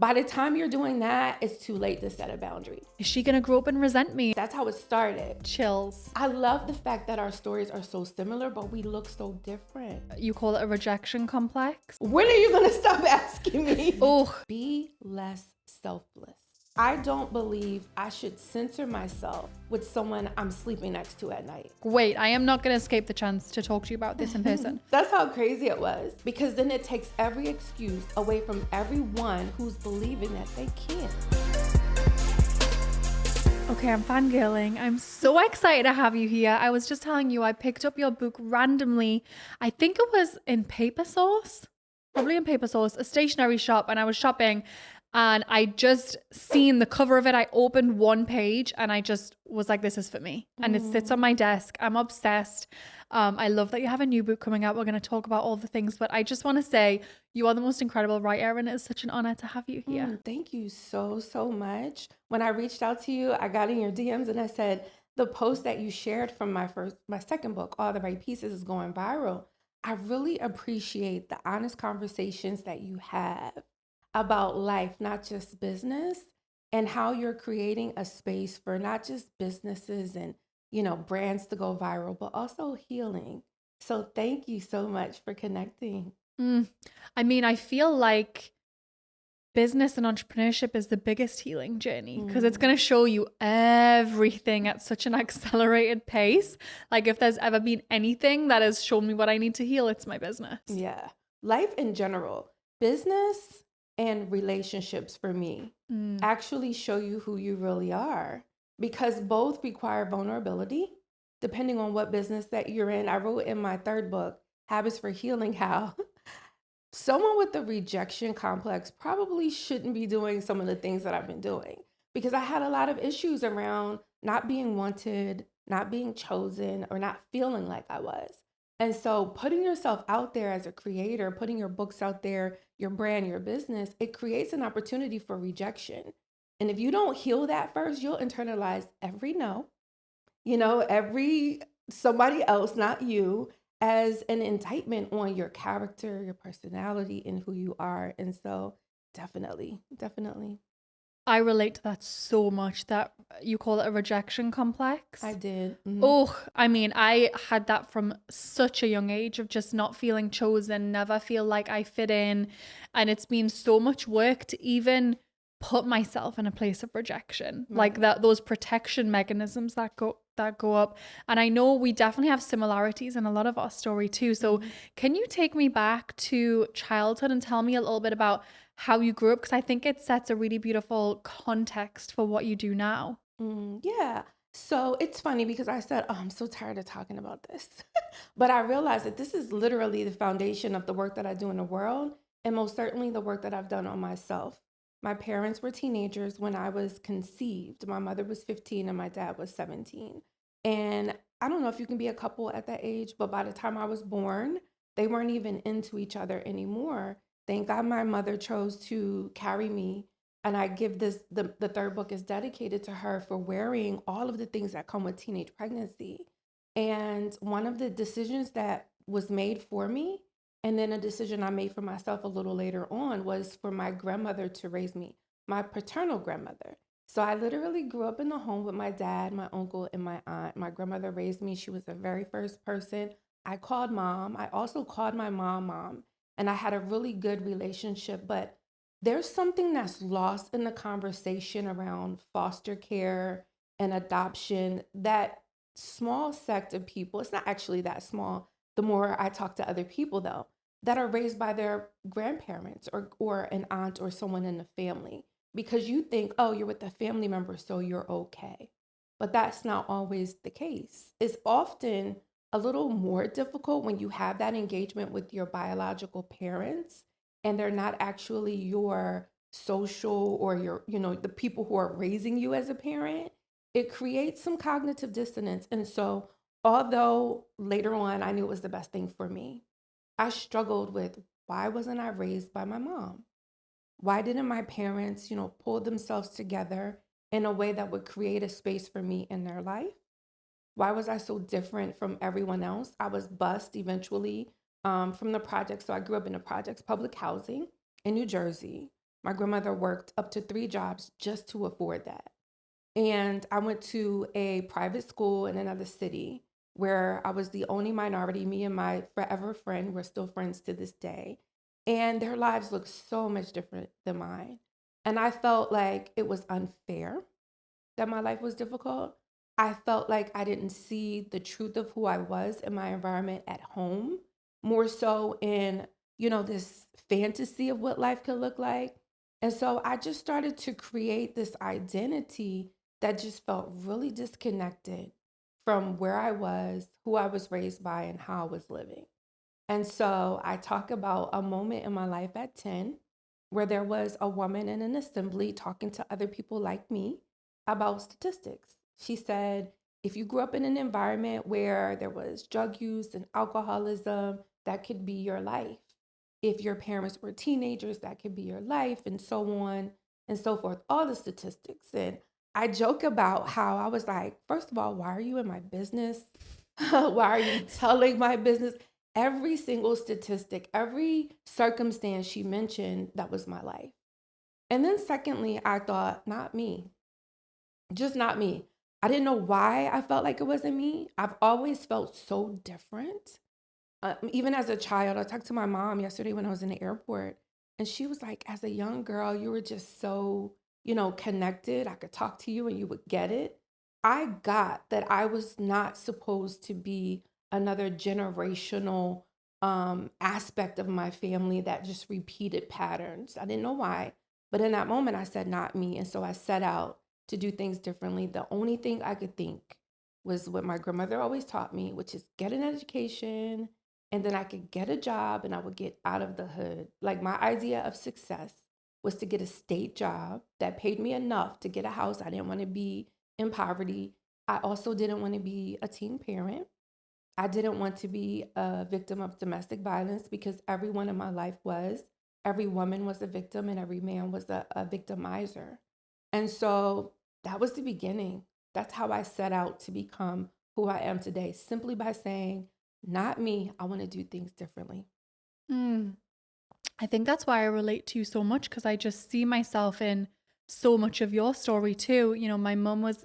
By the time you're doing that, it's too late to set a boundary. Is she gonna grow up and resent me? That's how it started. Chills. I love the fact that our stories are so similar, but we look so different. You call it a rejection complex? When are you gonna stop asking me? Oh, Be less selfless. I don't believe I should censor myself with someone I'm sleeping next to at night. wait, I am not gonna escape the chance to talk to you about this in person. That's how crazy it was, because then it takes every excuse away from everyone who's believing that they can. Okay, I'm fangirling. I'm so excited to have you here. I was just telling you, I picked up your book randomly. I think it was in Paper Source, probably in Paper Source, a stationery shop, and I was shopping and I just seen the cover of it. I opened one page and I just was like, this is for me. And it sits on my desk. I'm obsessed. I love that you have a new book coming out. We're going to talk about all the things, but I just want to say you are the most incredible writer and it's such an honor to have you here. Thank you so, so much. When I reached out to you, I got in your DMs and I said, the post that you shared from my second book, All the Right Pieces, is going viral. I really appreciate the honest conversations that you have about life, not just business, and how you're creating a space for not just businesses and, brands to go viral, but also healing. So thank you so much for connecting. I mean, I feel like business and entrepreneurship is the biggest healing journey because it's going to show you everything at such an accelerated pace. Like if there's ever been anything that has shown me what I need to heal, it's my business. Yeah. Life in general, business and relationships for me actually show you who you really are, because both require vulnerability depending on what business that you're in. I wrote in my third book, Habits for Healing, how someone with the rejection complex probably shouldn't be doing some of the things that I've been doing, because I had a lot of issues around not being wanted, not being chosen, or not feeling like I was. And so putting yourself out there as a creator, putting your books out there, your brand, your business, it creates an opportunity for rejection. And if you don't heal that first, you'll internalize every no, every somebody else, not you, as an indictment on your character, your personality, and who you are. And so definitely. I relate to that so much, that you call it a rejection complex. I did. Oh, I mean, I had that from such a young age of just not feeling chosen, never feel like I fit in. And it's been so much work to even put myself in a place of rejection, like that, those protection mechanisms that go up. And I know we definitely have similarities in a lot of our story too. So can you take me back to childhood and tell me a little bit about how you grew up? Because I think it sets a really beautiful context for what you do now. Yeah. So it's funny because I said, oh, I'm so tired of talking about this. But I realized that this is literally the foundation of the work that I do in the world, and most certainly the work that I've done on myself. My parents were teenagers when I was conceived. My mother was 15 and my dad was 17. And I don't know if you can be a couple at that age, but by the time I was born, they weren't even into each other anymore. Thank God my mother chose to carry me. And I give the third book is dedicated to her for wearing all of the things that come with teenage pregnancy. And one of the decisions that was made for me, and then a decision I made for myself a little later on, was for my grandmother to raise me, my paternal grandmother. So I literally grew up in the home with my dad, my uncle, and my aunt. My grandmother raised me. She was the very first person I called mom. I also called my mom. And I had a really good relationship. But there's something that's lost in the conversation around foster care and adoption. That small sect of people, it's not actually that small, the more I talk to other people though, that are raised by their grandparents or an aunt or someone in the family, because you think, oh, you're with a family member, so you're okay. But that's not always the case. It's often a little more difficult when you have that engagement with your biological parents and they're not actually your social or your, the people who are raising you as a parent. It creates some cognitive dissonance. And so, although later on I knew it was the best thing for me, I struggled with, why wasn't I raised by my mom? Why didn't my parents, pull themselves together in a way that would create a space for me in their life? Why was I so different from everyone else? I was bused eventually from the projects. So I grew up in the projects, public housing in New Jersey. My grandmother worked up to 3 jobs just to afford that. And I went to a private school in another city where I was the only minority. Me and my forever friend, we're still friends to this day. And their lives looked so much different than mine. And I felt like it was unfair that my life was difficult. I felt like I didn't see the truth of who I was in my environment at home, more so in, this fantasy of what life could look like. And so I just started to create this identity that just felt really disconnected from where I was, who I was raised by, and how I was living. And so I talk about a moment in my life at 10 where there was a woman in an assembly talking to other people like me about statistics. She said, if you grew up in an environment where there was drug use and alcoholism, that could be your life. If your parents were teenagers, that could be your life, and so on and so forth, all the statistics. And I joke about how I was like, first of all, why are you in my business? Why are you telling my business? Every single statistic, every circumstance she mentioned, that was my life. And then secondly, I thought, not me, just not me. I didn't know why I felt like it wasn't me. I've always felt so different. Even as a child, I talked to my mom yesterday when I was in the airport, and she was like, as a young girl, you were just so, connected. I could talk to you and you would get it. I got that I was not supposed to be another generational aspect of my family that just repeated patterns. I didn't know why, but in that moment, I said, not me. And so I set out to do things differently. The only thing I could think was what my grandmother always taught me, which is get an education and then I could get a job and I would get out of the hood. Like my idea of success was to get a state job that paid me enough to get a house. I didn't want to be in poverty. I also didn't want to be a teen parent. I didn't want to be a victim of domestic violence because everyone in my life was. Every woman was a victim and every man was a victimizer. And so that was the beginning. That's how I set out to become who I am today, simply by saying, not me, I want to do things differently. Mm. I think that's why I relate to you so much because I just see myself in so much of your story too. My mum was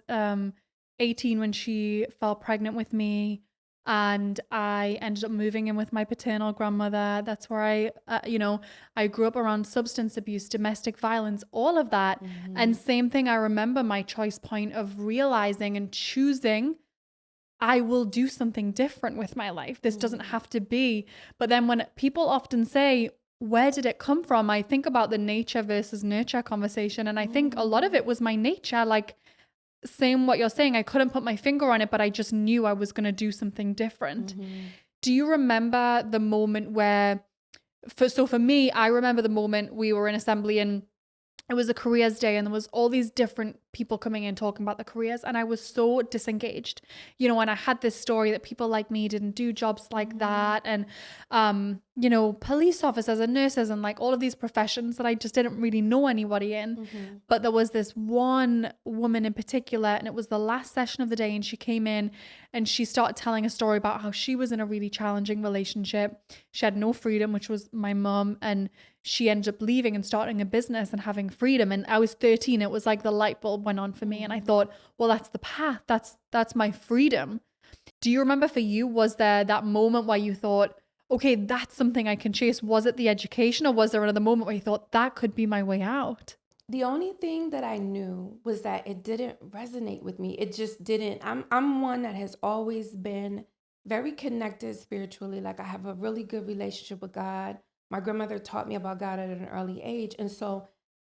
18 when she fell pregnant with me, and I ended up moving in with my paternal grandmother. That's where I grew up around substance abuse, domestic violence, all of that. And Mhm. same thing, I remember my choice point of realizing and choosing I will do something different with my life. This doesn't Mhm. have to be. But then when people often say, where did it come from? I think about the nature versus nurture conversation. And I think a lot of it Mhm. was my nature. Like, same what you're saying. I couldn't put my finger on it, but I just knew I was going to do something different. Mhm. Do you remember the moment where, for me, I remember the moment we were in assembly and it was a careers day and there was all these different people coming in talking about the careers and I was so disengaged, and I had this story that people like me didn't do jobs like Mhm. that. And police officers and nurses and like all of these professions that I just didn't really know anybody in. Mhm. But there was this one woman in particular, and it was the last session of the day, and she came in and she started telling a story about how she was in a really challenging relationship. She had no freedom, which was my mum, and she ended up leaving and starting a business and having freedom. And I was 13. It was like the light bulb went on for me. And I Mhm. thought, well, that's the path. That's my freedom. Do you remember for you, was there that moment where you thought, okay, that's something I can chase? Was it the education, or was there another moment where you thought that could be my way out? The only thing that I knew was that it didn't resonate with me. It just didn't. I'm one that has always been very connected spiritually. Like I have a really good relationship with God. My grandmother taught me about God at an early age. And so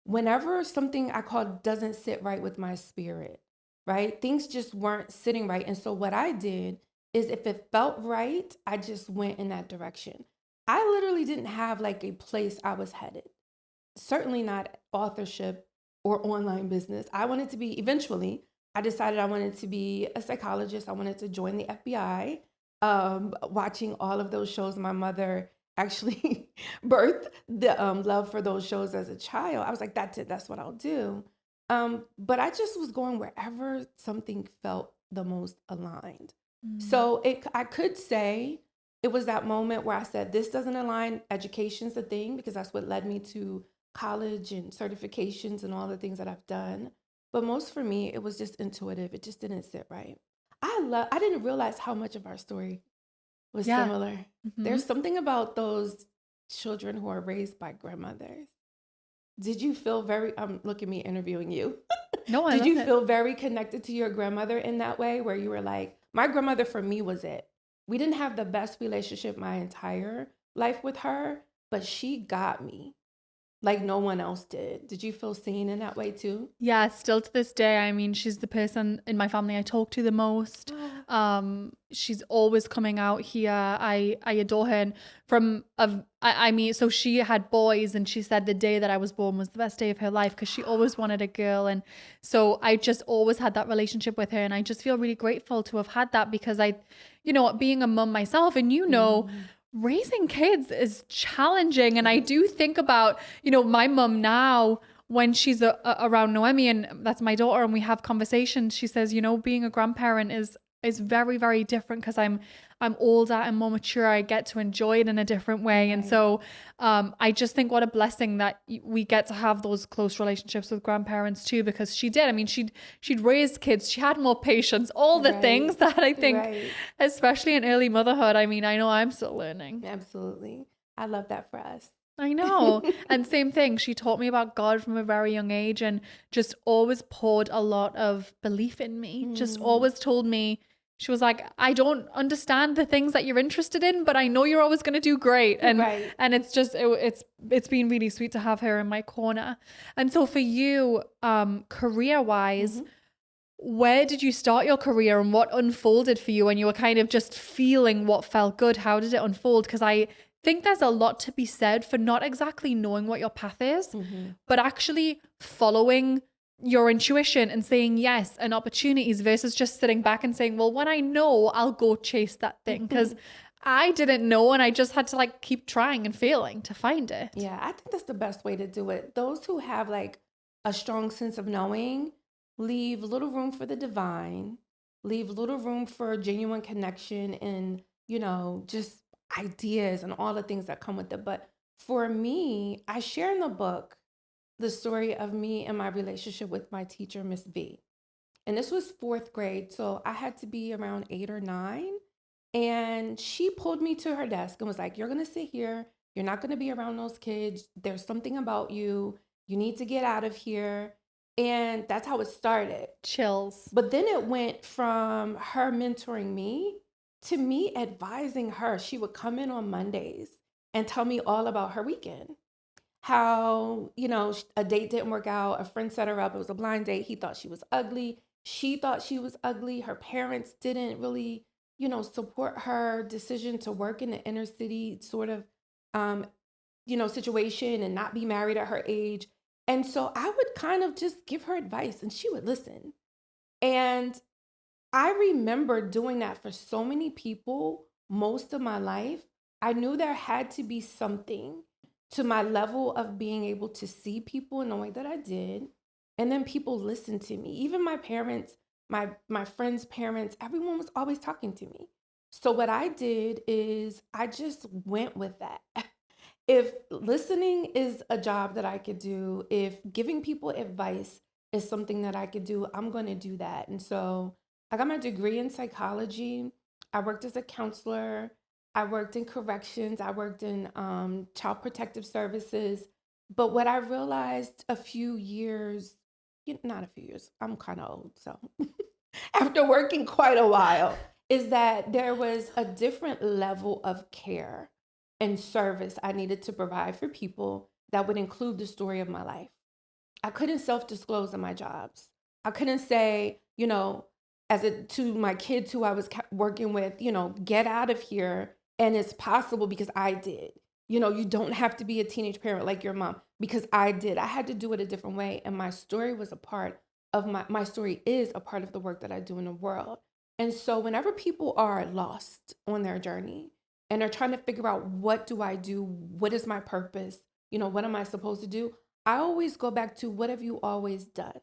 whenever something I call doesn't sit right with my spirit, right? Things just weren't sitting right. And so what I did is if it felt right, I just went in that direction. I literally didn't have like a place I was headed, certainly not authorship or online business. I wanted to be, eventually, I decided I wanted to be a psychologist. I wanted to join the FBI. Watching all of those shows, my mother actually birthed the love for those shows as a child. I was like, that's it, that's what I'll do. But I just was going wherever something felt the most aligned. Mm. So I could say it was that moment where I said, this doesn't align. Education's the thing because that's what led me to college and certifications and all the things that I've done. But most for me, it was just intuitive. It just didn't sit right. I didn't realize how much of our story was Yeah. similar. Hmm. There's something about those children who are raised by grandmothers. Did you feel very, look at me interviewing you. No, I Did love you it. feel very connected to your grandmother in that way where you were like, my grandmother for me was it? We didn't have the best relationship my entire life with her, but she got me like no one else did. Did you feel seen in that way too? Yeah, still to this day. I mean, she's the person in my family I talk to the most. She's always coming out here. I adore her. And I mean, so she had boys, and she said the day that I was born was the best day of her life because she always wanted a girl. And so I just always had that relationship with her, and I just feel really grateful to have had that because being a mum myself, and raising kids is challenging. And I do think about, my mum now when she's around Noemi, and that's my daughter, and we have conversations. She says, being a grandparent is very, very different because I'm older and more mature. I get to enjoy it in a different way. And Right. so I just think what a blessing that we get to have those close relationships with grandparents too, because she did. I mean, she'd raised kids. She had more patience, all the things Right. that I think, Right. especially in early motherhood. I mean, I know I'm still learning. Absolutely. I love that for us. I know. And same thing. She taught me about God from a very young age and just always poured a lot of belief in me. Just Mm, always told me, she was like, I don't understand the things that you're interested in, but I know you're always going to do great. And right. it's just it's been really sweet to have her in my corner. And so for you, career-wise, Mhm. where did you start your career and what unfolded for you when you were kind of just feeling what felt good? How did it unfold? Because I think there's a lot to be said for not exactly knowing what your path is, Mhm. but actually following your intuition and saying yes and opportunities versus just sitting back and saying, well, when I know, I'll go chase that thing. Because I didn't know, and I just had to like keep trying and failing to find it. Yeah, I think that's the best way to do it. Those who have like a strong sense of knowing leave little room for the divine, leave little room for genuine connection and, just ideas and all the things that come with it. But for me, I share in the book the story of me and my relationship with my teacher, Miss V. And this was fourth grade. So I had to be around 8 or 9. And she pulled me to her desk and was like, you're going to sit here. You're not going to be around those kids. There's something about you. You need to get out of here. And that's how it started. Chills. But then it went from her mentoring me to me advising her. She would come in on Mondays and tell me all about her weekend. How, a date didn't work out. A friend set her up. It was a blind date. He thought she was ugly. She thought she was ugly. Her parents didn't really, support her decision to work in the inner city sort of, um, situation and not be married at her age. And so I would kind of just give her advice and she would listen. And I remember doing that for so many people most of my life. I knew there had to be something to my level of being able to see people in the way that I did. And then people listened to me. Even my parents, my friends' parents, everyone was always talking to me. So what I did is I just went with that. If listening is a job that I could do, if giving people advice is something that I could do, I'm going to do that. And so I got my degree in psychology. I worked as a counselor. I worked in corrections. I worked in child protective services. But what I realized a few years, not a few years, I'm kind of old. So after working quite a while, is that there was a different level of care and service I needed to provide for people that would include the story of my life. I couldn't self-disclose in my jobs. I couldn't say, to my kids who I was working with, get out of here. And it's possible because I did. You don't have to be a teenage parent like your mom because I did. I had to do it a different way. And my story was a part of my story is a part of the work that I do in the world. And so whenever people are lost on their journey and they're trying to figure out what do I do? What is my purpose? What am I supposed to do? I always go back to what have you always done?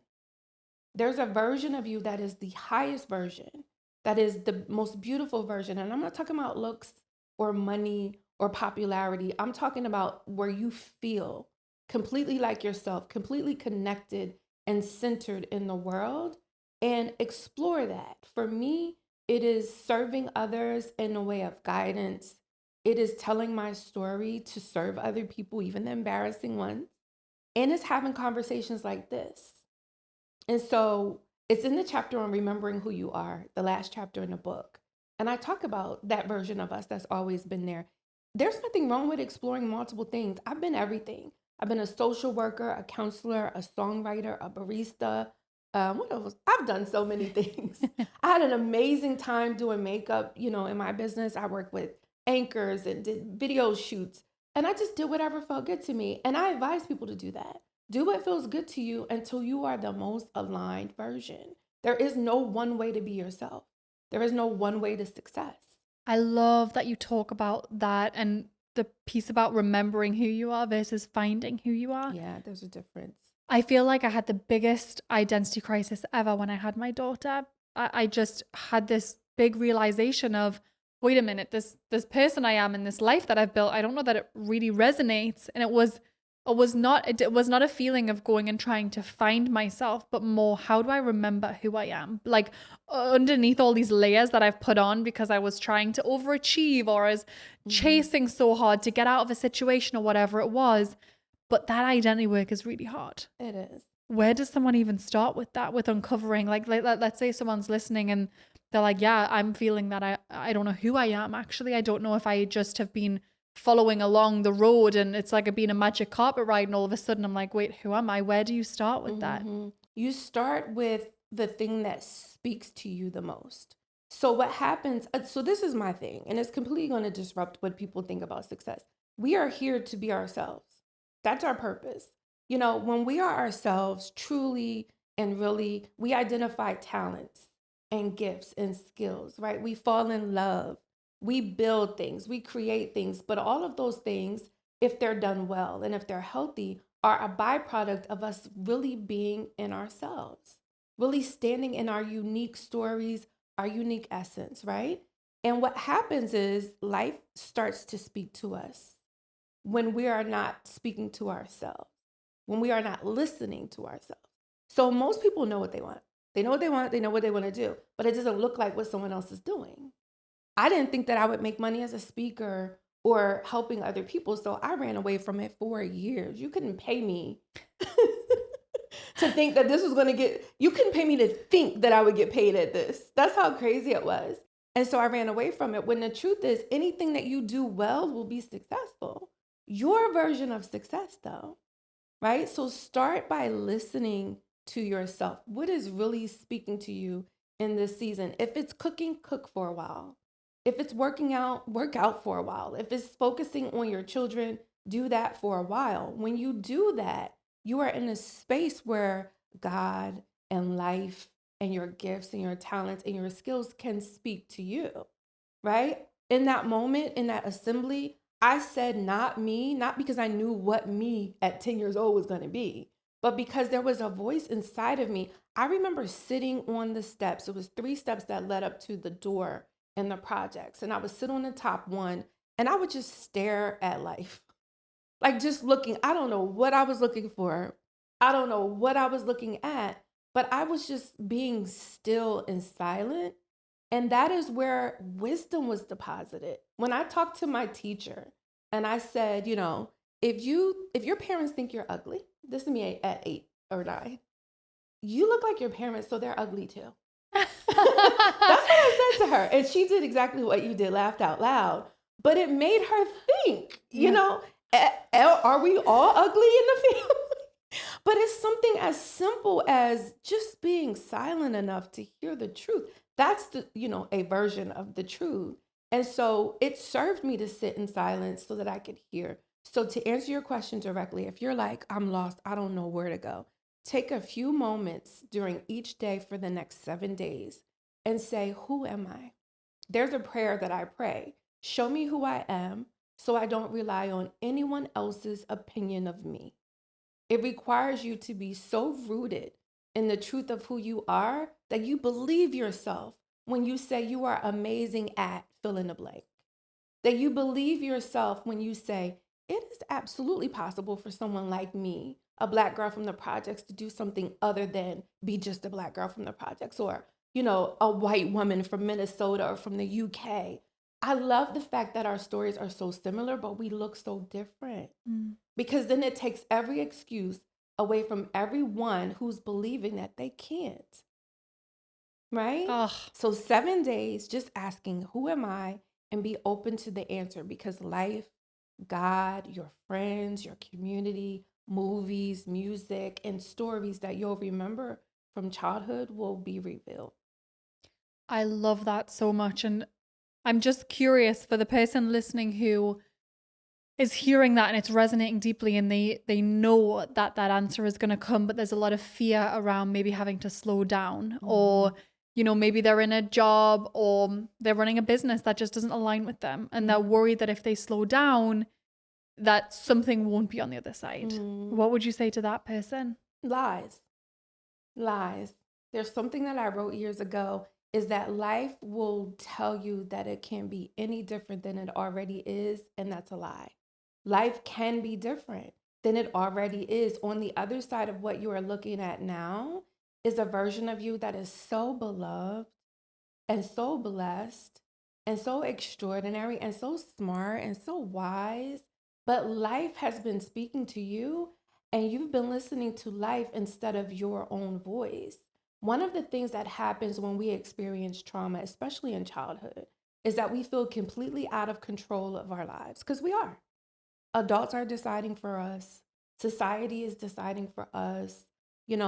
There's a version of you that is the highest version, that is the most beautiful version. And I'm not talking about looks or money or popularity. I'm talking about where you feel. completely like yourself, completely connected and centered in the world, and explore that. For me, it is serving others in a way of guidance. It is telling my story to serve other people, even the embarrassing ones. And it's having conversations like this. And so it's in the chapter on remembering who you are, the last chapter in the book. And I talk about that version of us that's always been there. There's nothing wrong with exploring multiple things. I've been everything. I've been a social worker, a counselor, a songwriter, a barista. What else? I've done so many things. I had an amazing time doing makeup, in my business. I worked with anchors and did video shoots. And I just did whatever felt good to me. And I advise people to do that. Do what feels good to you until you are the most aligned version. There is no one way to be yourself. There is no one way to success. I love that you talk about that and the piece about remembering who you are versus finding who you are. Yeah, there's a difference. I feel like I had the biggest identity crisis ever when I had my daughter. I just had this big realization of, wait a minute, this person I am in this life that I've built, I don't know that it really resonates. And it was not a feeling of going and trying to find myself, but more, how do I remember who I am? Like underneath all these layers that I've put on because I was trying to overachieve or I was chasing so hard to get out of a situation or whatever it was. But that identity work is really hard. It is. Where does someone even start with that, with uncovering? Like let's say someone's listening and they're like, yeah, I'm feeling that I don't know who I am. Actually, I don't know if I just have been following along the road and it's like I've been a magic carpet ride and all of a sudden I'm like, wait, who am I? Where do you start with that? You start with the thing that speaks to you the most. So what happens, so this is my thing, and it's completely going to disrupt what people think about success. We are here to be ourselves. That's our purpose. When we are ourselves truly and really, we identify talents and gifts and skills, right? We fall in love. We build things, we create things, but all of those things, if they're done well and if they're healthy, are a byproduct of us really being in ourselves, really standing in our unique stories, our unique essence, right? And what happens is life starts to speak to us when we are not speaking to ourselves, when we are not listening to ourselves. So most people know what they want. They know what they want, they know what they want to do, but it doesn't look like what someone else is doing. I didn't think that I would make money as a speaker or helping other people, so I ran away from it for years. You couldn't pay me to think that this was going to you couldn't pay me to think that I would get paid at this. That's how crazy it was. And so I ran away from it, when the truth is anything that you do well will be successful. Your version of success though, right? So start by listening to yourself. What is really speaking to you in this season? If it's cooking, cook for a while. If it's working out, work out for a while. If it's focusing on your children, do that for a while. When you do that, you are in a space where God and life and your gifts and your talents and your skills can speak to you, right? In that moment, in that assembly, I said not me, not because I knew what me at 10 years old was going to be, but because there was a voice inside of me. I remember sitting on the steps. It was 3 steps that led up to the door in the projects. And I would sit on the top one and I would just stare at life. Like just looking, I don't know what I was looking for. I don't know what I was looking at, but I was just being still and silent. And that is where wisdom was deposited. When I talked to my teacher and I said, if your parents think you're ugly, this is me at 8 or 9, you look like your parents, so they're ugly too. That's what I said to her. And she did exactly what you did, laughed out loud. But it made her think, are we all ugly in the family? But it's something as simple as just being silent enough to hear the truth. That's a version of the truth. And so it served me to sit in silence so that I could hear. So to answer your question directly, if you're like, I'm lost, I don't know where to go, take a few moments during each day for the next 7 days and say, who am I? There's a prayer that I pray. Show me who I am so I don't rely on anyone else's opinion of me. It requires you to be so rooted in the truth of who you are that you believe yourself when you say you are amazing at fill in the blank. That you believe yourself when you say, it is absolutely possible for someone like me, a Black girl from the projects, to do something other than be just a Black girl from the projects, or, a white woman from Minnesota or from the UK. I love the fact that our stories are so similar, but we look so different, Mm. because then it takes every excuse away from everyone who's believing that they can't, right? Oh, So 7 days just asking, who am I? And be open to the answer, because life, God, your friends, your community, movies, music, and stories that you'll remember from childhood will be revealed. I love that so much. And I'm just curious for the person listening who is hearing that and it's resonating deeply, and they know that that answer is going to come, but there's a lot of fear around maybe having to slow down, or maybe they're in a job or they're running a business that just doesn't align with them, and they're worried that if they slow down that something won't be on the other side. What would you say to that person? Lies. Lies. There's something that I wrote years ago, is that life will tell you that it can be any different than it already is, and that's a lie. Life can be different than it already is. On the other side of what you are looking at now is a version of you that is so beloved and so blessed and so extraordinary and so smart and so wise. But life has been speaking to you, and you've been listening to life instead of your own voice. One of the things that happens when we experience trauma, especially in childhood, is that we feel completely out of control of our lives, because we are. Adults are deciding for us. Society is deciding for us.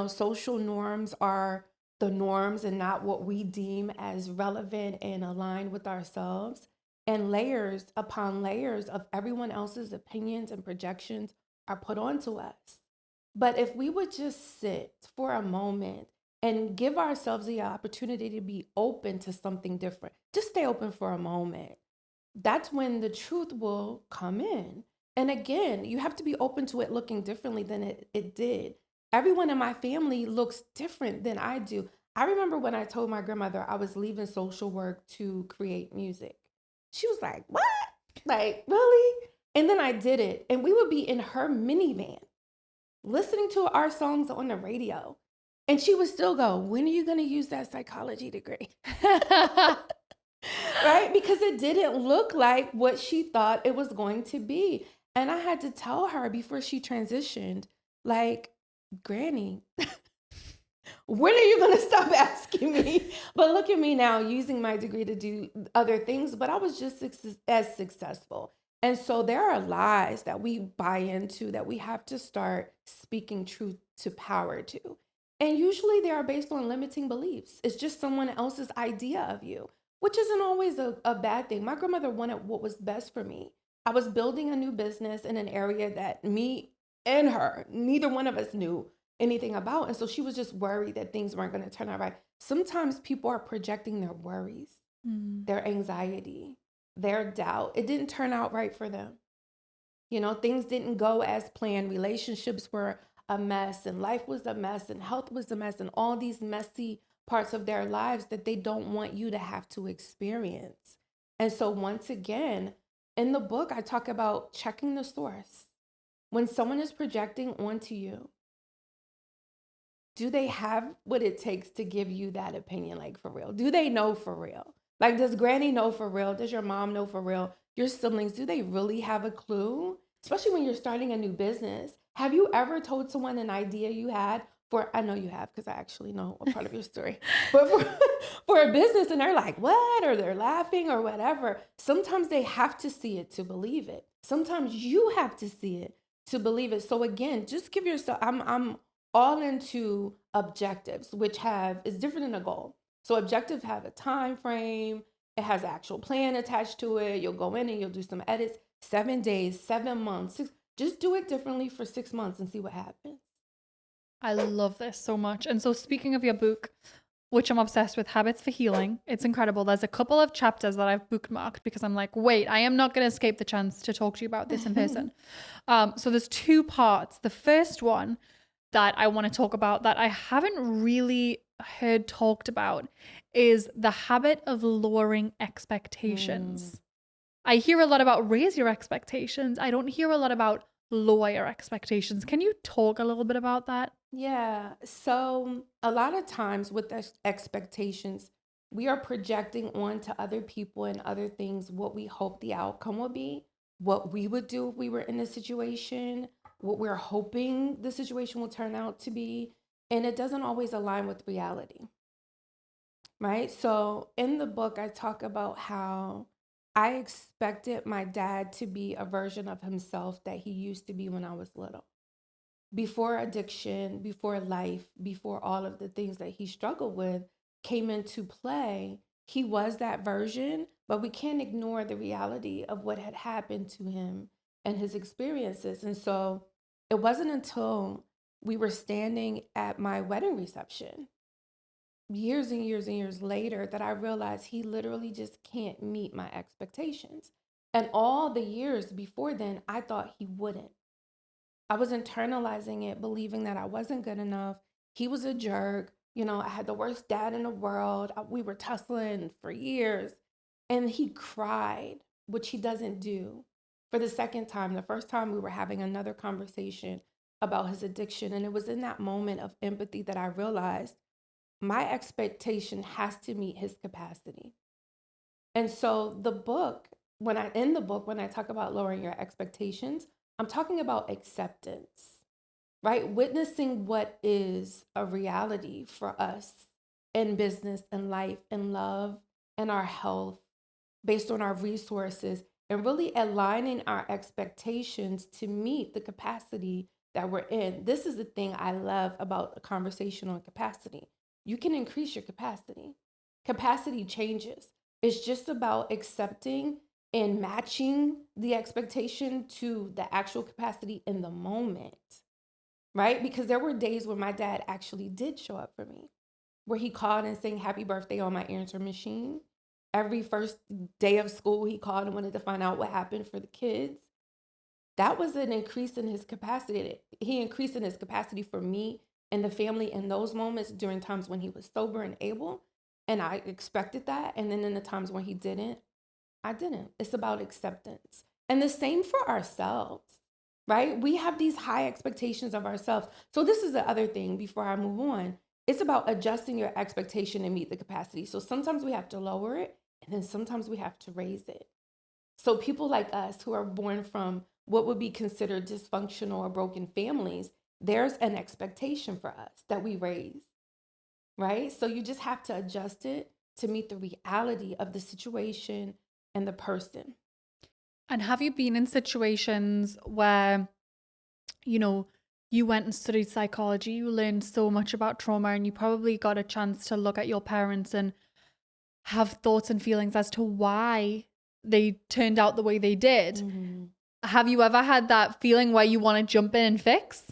Social norms are the norms and not what we deem as relevant and aligned with ourselves. And layers upon layers of everyone else's opinions and projections are put onto us. But if we would just sit for a moment and give ourselves the opportunity to be open to something different, just stay open for a moment, that's when the truth will come in. And again, you have to be open to it looking differently than it did. Everyone in my family looks different than I do. I remember when I told my grandmother I was leaving social work to create music. She was like, "What? Like, really?" And then I did it. And we would be in her minivan listening to our songs on the radio. And she would still go, "When are you going to use that psychology degree?" Right? Because it didn't look like what she thought it was going to be. And I had to tell her before she transitioned, like, "Granny, when are you going to stop asking me?" But look at me now, using my degree to do other things, but I was just as successful. And so there are lies that we buy into that we have to start speaking truth to power to. And usually they are based on limiting beliefs. It's just someone else's idea of you, which isn't always a bad thing. My grandmother wanted what was best for me. I was building a new business in an area that me and her, neither one of us knew anything about. And so she was just worried that things weren't going to turn out right. Sometimes people are projecting their worries, their anxiety, their doubt. It didn't turn out right for them. Things didn't go as planned. Relationships were a mess, and life was a mess, and health was a mess, and all these messy parts of their lives that they don't want you to have to experience. And so, once again, in the book, I talk about checking the source. When someone is projecting onto you, do they have what it takes to give you that opinion, like for real? Do they know for real? Like, does Granny know for real? Does your mom know for real? Your siblings, do they really have a clue? Especially when you're starting a new business. Have you ever told someone an idea you had I know you have, because I actually know a part of your story, but for a business, and they're like, "What?" Or they're laughing or whatever. Sometimes they have to see it to believe it. Sometimes you have to see it to believe it. So again, just give yourself, I'm all into objectives, which is different than a goal. So objectives have a time frame, it has an actual plan attached to it. You'll go in and you'll do some edits. 7 days, 7 months, just do it differently for 6 months and see what happens. I love this so much. And so speaking of your book, which I'm obsessed with, Habits for Healing, it's incredible. There's a couple of chapters that I've bookmarked because I'm like, wait, I am not going to escape the chance to talk to you about this in person. So there's two parts. The first one that I want to talk about that I haven't really heard talked about is the habit of lowering expectations. I hear a lot about raise your expectations. I don't hear a lot about lower your expectations. Can you talk a little bit about that? Yeah. So a lot of times with expectations, we are projecting onto other people and other things what we hope the outcome would be, what we would do if we were in a situation, what we're hoping the situation will turn out to be. And it doesn't always align with reality, right? So in the book, I talk about how I expected my dad to be a version of himself that he used to be when I was little, before addiction, before life, before all of the things that he struggled with came into play. He was that version, but we can't ignore the reality of what had happened to him and his experiences. And so it wasn't until we were standing at my wedding reception years and years and years later that I realized he literally just can't meet my expectations. And all the years before then, I thought he wouldn't. I was internalizing it, believing that I wasn't good enough. He was a jerk. You know, I had the worst dad in the world. We were tussling for years. And he cried, which he doesn't do, for the second time. The first time we were having another conversation about his addiction. And it was in that moment of empathy that I realized my expectation has to meet his capacity. And so in the book, when I talk about lowering your expectations, I'm talking about acceptance, right? Witnessing what is a reality for us in business and life and love and our health based on our resources, and really aligning our expectations to meet the capacity that we're in. This is the thing I love about a conversation on capacity. You can increase your capacity. Capacity changes. It's just about accepting and matching the expectation to the actual capacity in the moment, right? Because there were days when my dad actually did show up for me, where he called and sang happy birthday on my answer machine. Every first day of school, he called and wanted to find out what happened for the kids. That was an increase in his capacity. He increased in his capacity for me and the family in those moments during times when he was sober and able. And I expected that. And then in the times when he didn't, I didn't. It's about acceptance. And the same for ourselves, right? We have these high expectations of ourselves. So this is the other thing before I move on. It's about adjusting your expectation to meet the capacity. So sometimes we have to lower it, and then sometimes we have to raise it. So people like us who are born from what would be considered dysfunctional or broken families, there's an expectation for us that we raise, right? So you just have to adjust it to meet the reality of the situation and the person. And have you been in situations where, you know, you went and studied psychology, you learned so much about trauma, and you probably got a chance to look at your parents and have thoughts and feelings as to why they turned out the way they did? Mm-hmm. Have you ever had that feeling where you want to jump in and fix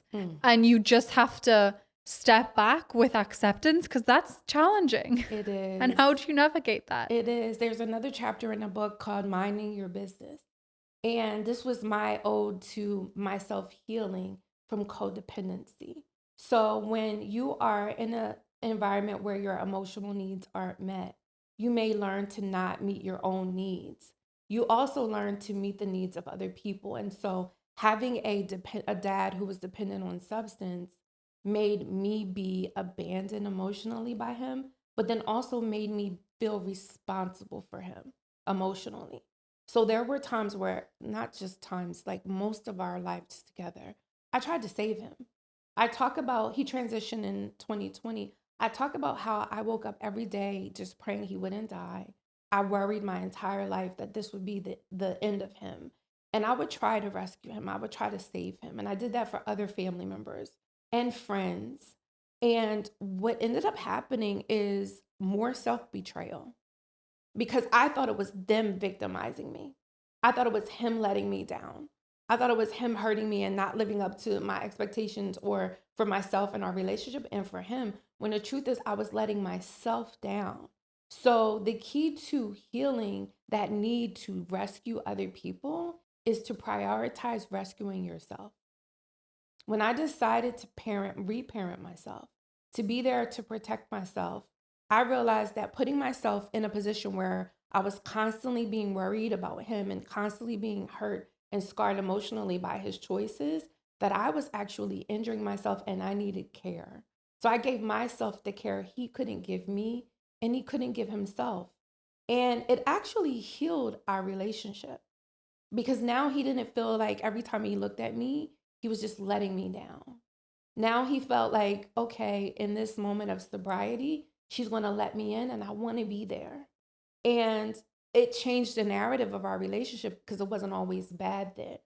and you just have to step back with acceptance? Because that's challenging. It is. And how do you navigate that? It is. There's another chapter in a book called Minding Your Business. And this was my ode to my self-healing from codependency. So when you are in an environment where your emotional needs aren't met, you may learn to not meet your own needs. You also learn to meet the needs of other people. And so having a dad who was dependent on substance made me be abandoned emotionally by him, but then also made me feel responsible for him emotionally. So there were times where, not just times, like most of our lives together, I tried to save him. I talk about, he transitioned in 2020. I talk about how I woke up every day just praying he wouldn't die. I worried my entire life that this would be the end of him. And I would try to rescue him. I would try to save him. And I did that for other family members and friends. And what ended up happening is more self-betrayal, because I thought it was them victimizing me. I thought it was him letting me down. I thought it was him hurting me and not living up to my expectations, or for myself and our relationship and for him, when the truth is I was letting myself down. So the key to healing that need to rescue other people is to prioritize rescuing yourself. When I decided to reparent myself, to be there to protect myself, I realized that putting myself in a position where I was constantly being worried about him and constantly being hurt and scarred emotionally by his choices that I was actually injuring myself and I needed care. So I gave myself the care he couldn't give me and he couldn't give himself. And it actually healed our relationship because now he didn't feel like every time he looked at me, he was just letting me down. Now he felt like, okay, in this moment of sobriety, she's going to let me in and I want to be there. And it changed the narrative of our relationship because it wasn't always bad then.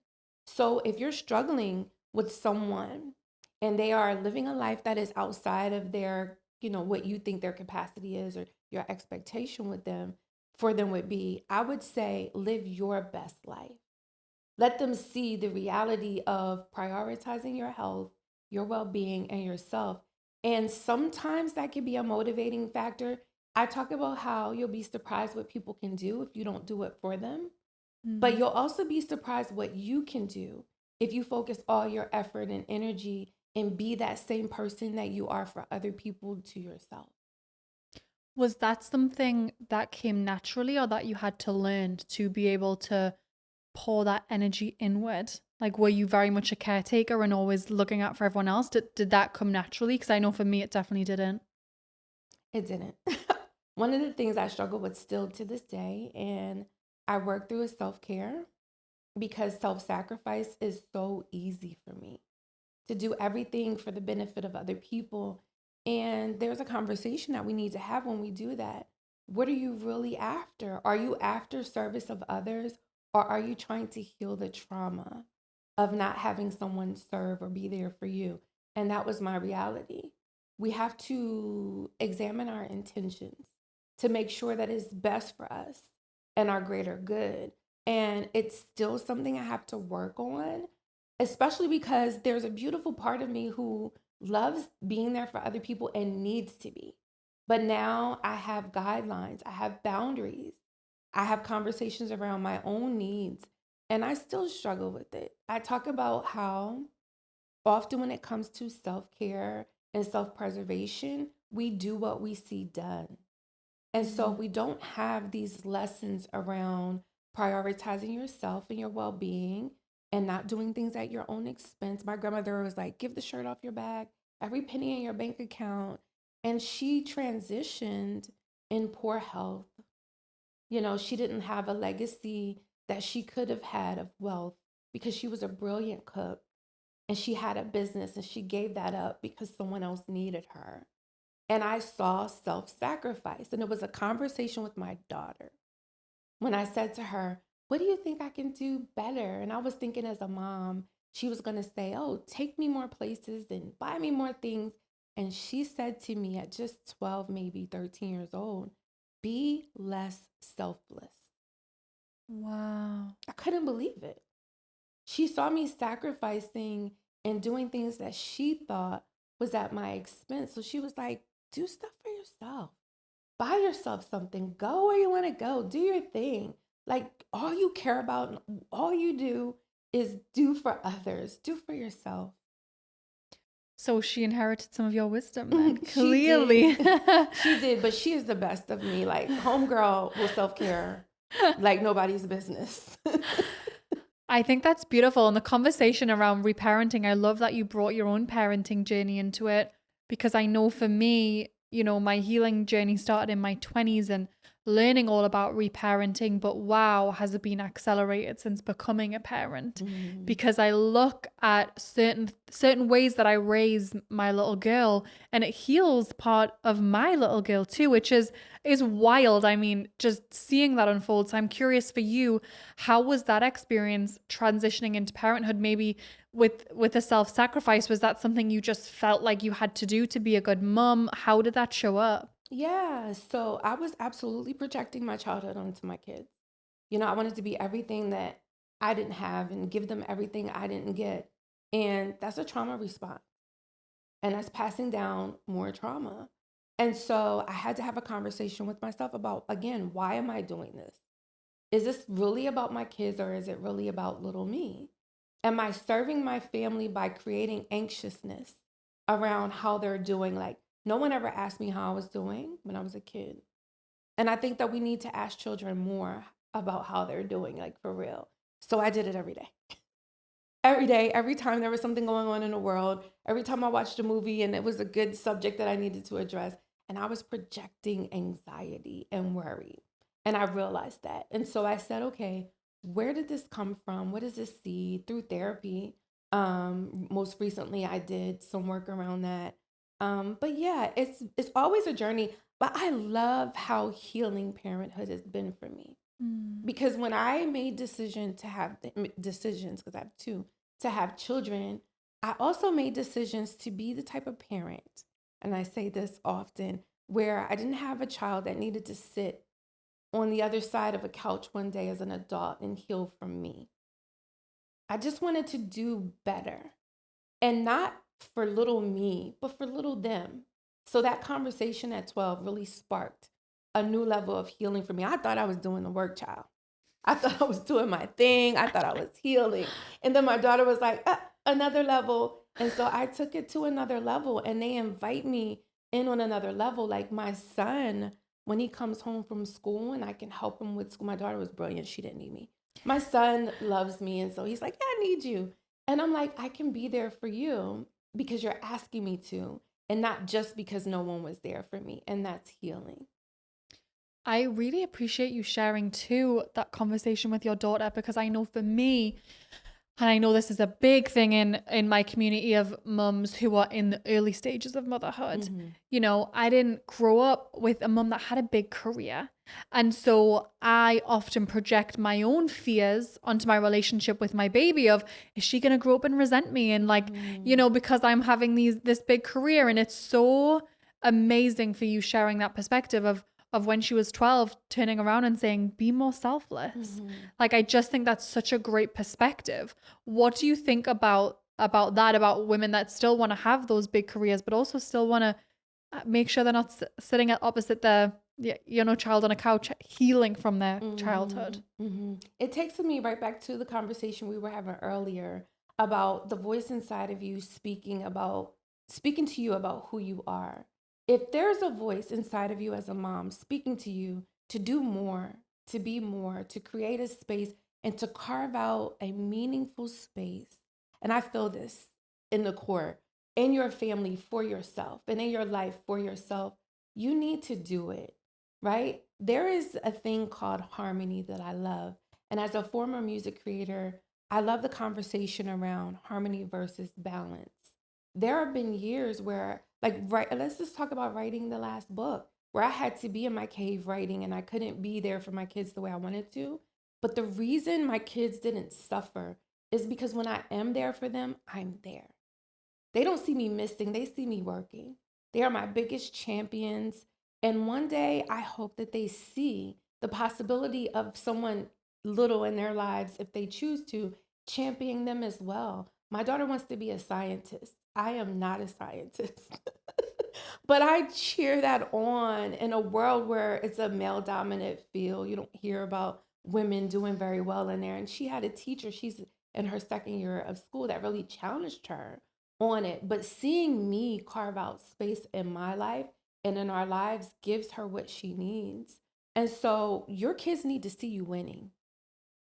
So if you're struggling with someone and they are living a life that is outside of their, what you think their capacity is or your expectation with them for them would be, I would say live your best life. Let them see the reality of prioritizing your health, your well being, and yourself. And sometimes that can be a motivating factor. I talk about how you'll be surprised what people can do if you don't do it for them, but Mm. you'll also be surprised what you can do if you focus all your effort and energy and be that same person that you are for other people to yourself. Was that something that came naturally or that you had to learn to be able to pour that energy inward? Like, were you very much a caretaker and always looking out for everyone else? Did that come naturally? Because I know for me, it definitely didn't. It didn't. One of the things I struggle with still to this day, and I work through is self care because self sacrifice is so easy for me to do everything for the benefit of other people. And there's a conversation that we need to have when we do that. What are you really after? Are you after service of others or are you trying to heal the trauma of not having someone serve or be there for you? And that was my reality. We have to examine our intentions to make sure that it's best for us and our greater good. And it's still something I have to work on, especially because there's a beautiful part of me who loves being there for other people and needs to be. But now I have guidelines, I have boundaries, I have conversations around my own needs, and I still struggle with it. I talk about how often when it comes to self care and self preservation, we do what we see done. And so, if Mm. we don't have these lessons around prioritizing yourself and your well being and not doing things at your own expense, my grandmother was like, give the shirt off your back, every penny in your bank account. And she transitioned in poor health. She didn't have a legacy that she could have had of wealth because she was a brilliant cook and she had a business and she gave that up because someone else needed her. And I saw self sacrifice. And it was a conversation with my daughter when I said to her, what do you think I can do better? And I was thinking as a mom, she was going to say, oh, take me more places and buy me more things. And she said to me at just 12, maybe 13 years old, be less selfless. Wow. I couldn't believe it. She saw me sacrificing and doing things that she thought was at my expense. So she was like, do stuff for yourself. Buy yourself something. Go where you want to go. Do your thing. Like all you care about, all you do is do for others, do for yourself. So she inherited some of your wisdom then, She clearly. did. She did, but she is the best of me. Like homegirl will self care like nobody's business. I think that's beautiful. And the conversation around reparenting, I love that you brought your own parenting journey into it because I know for me, my healing journey started in my 20s and learning all about reparenting. But wow, has it been accelerated since becoming a parent? Mm. Because I look at certain ways that I raise my little girl and it heals part of my little girl too, which is wild. I mean, just seeing that unfold. So I'm curious for you, how was that experience transitioning into parenthood? Maybe with the self-sacrifice, was that something you just felt like you had to do to be a good mom? How did that show up? Yeah, so I was absolutely projecting my childhood onto my kids. I wanted to be everything that I didn't have and give them everything I didn't get. And that's a trauma response. And that's passing down more trauma. And so I had to have a conversation with myself about, again, why am I doing this? Is this really about my kids or is it really about little me? Am I serving my family by creating anxiousness around how they're doing? Like, no one ever asked me how I was doing when I was a kid. And I think that we need to ask children more about how they're doing, like for real. So I did it every day. Every day, every time there was something going on in the world, every time I watched a movie and it was a good subject that I needed to address, and I was projecting anxiety and worry. And I realized that. And so I said, okay, where did this come from? What is this seed? Through therapy. Most recently I did some work around that. But yeah, it's always a journey. But I love how healing parenthood has been for me. Mm. Because when I made decision to have decisions, because I have two, to have children, I also made decisions to be the type of parent, and I say this often, where I didn't have a child that needed to sit on the other side of a couch one day as an adult and heal from me. I just wanted to do better, and not for little me, but for little them. So that conversation at 12 really sparked a new level of healing for me. I thought I was doing the work, child. I thought I was doing my thing. I thought I was healing. And then my daughter was like, another level. And so I took it to another level, and they invite me in on another level. Like my son, when he comes home from school and I can help him with school, my daughter was brilliant. She didn't need me. My son loves me. And so he's like, yeah, I need you. And I'm like, I can be there for you because you're asking me to, and not just because no one was there for me. And that's healing. I really appreciate you sharing too that conversation with your daughter, because I know for me, and I know this is a big thing in my community of mums who are in the early stages of motherhood. Mm-hmm. You know, I didn't grow up with a mum that had a big career. And so I often project my own fears onto my relationship with my baby of, is she going to grow up and resent me? And like, you know, because I'm having this big career. And it's so amazing for you sharing that perspective of when she was 12, turning around and saying, be more selfless. Mm-hmm. Like, I just think that's such a great perspective. What do you think about that, about women that still want to have those big careers, but also still want to make sure they're not sitting at opposite their, you know, child on a couch, healing from their childhood? Mm-hmm. It takes me right back to the conversation we were having earlier about the voice inside of you speaking to you about who you are. If there's a voice inside of you as a mom speaking to you to do more, to be more, to create a space and to carve out a meaningful space, and I feel this in the core, in your family for yourself and in your life for yourself, you need to do it, right? There is a thing called harmony that I love. And as a former music creator, I love the conversation around harmony versus balance. There have been years where, let's just talk about writing the last book, where I had to be in my cave writing and I couldn't be there for my kids the way I wanted to. But the reason my kids didn't suffer is because when I am there for them, I'm there. They don't see me missing, they see me working. They are my biggest champions. And one day I hope that they see the possibility of someone little in their lives, if they choose to, championing them as well. My daughter wants to be a scientist. I am not a scientist. But I cheer that on in a world where it's a male dominant field. You don't hear about women doing very well in there. And she had a teacher, she's in her second year of school, that really challenged her on it. But seeing me carve out space in my life and in our lives gives her what she needs. And so your kids need to see you winning.